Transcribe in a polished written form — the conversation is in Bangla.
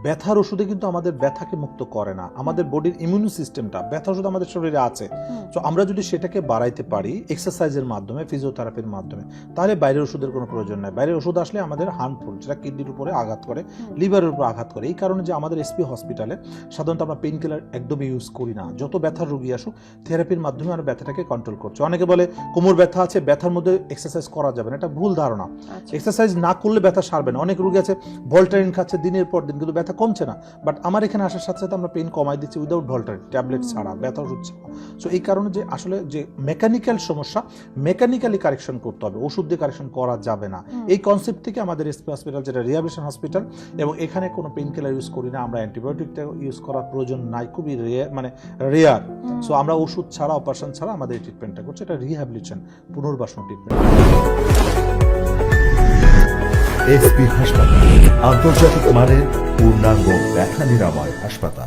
ব্যথার ওষুধে কিন্তু আমাদের ব্যথাকে মুক্ত করে না, আমাদের বডির ইমিউন সিস্টেমটা, ব্যথা ওষুধ আমাদের শরীরে আছে। তো আমরা যদি সেটাকে বাড়াইতে পারি এক্সারসাইজের মাধ্যমে, ফিজিওথেরাপির মাধ্যমে, তাহলে বাইরের ওষুধের কোনো প্রয়োজন নাই। বাইরের ওষুধ আসলে আমাদের হার্মফুল, যেটা কিডনির উপরে আঘাত করে, লিভারের উপর আঘাত করে। এই কারণে যে আমাদের এসপি হসপিটালে সাধারণত আমরা পেইন কিলার একদমই ইউজ করি না। যত ব্যথার রোগী আসুক, থেরাপির মাধ্যমে আমরা ব্যথাটাকে কন্ট্রোল করছি। অনেকে বলে কোমর ব্যথা আছে, ব্যথার মধ্যে এক্সারসাইজ করা যাবে না, এটা ভুল ধারণা। এক্সারসাইজ না করলে ব্যথা সারবে না। অনেক রোগী আছে ভলটারিন খাচ্ছে দিনের পর দিন, কিন্তু ব্যথা কমছে না। বাট আমার এখানে আসার সাথে সাথে আমরা পেইন কমাই দিচ্ছি উইদাউট ভলটারিন, ট্যাবলেট ছাড়া, ব্যথা ওষুধ ছাড়া। সো এই কারণে যে আসলে যে মেকানিক্যাল সমস্যা, মেকানিক্যালি কারেকশন করতে হবে, ওষুধ দিয়ে কারেকশন করা যাবে না। এই কনসেপ্ট থেকে আমাদের এসপি হসপিটাল, যেটা রিহ্যাবিলিটেশন হসপিটাল, এবং এখানে কোনো পেইন কিলার ইউজ করি না, আমরা অ্যান্টিবায়োটিকটা ইউজ করার প্রয়োজন নাই, খুবই রেয়ার। সো আমরা ওষুধ ছাড়া, অপারেশন ছাড়া আমাদের এই ট্রিটমেন্টটা করছি। এটা রিহ্যাবিলিটেশন, পুনর্বাসন ট্রিটমেন্ট। এসপি হাসপাতাল, আন্তর্জাতিক মানের পূর্ণাঙ্গ ব্যথা নিরাময় হাসপাতাল।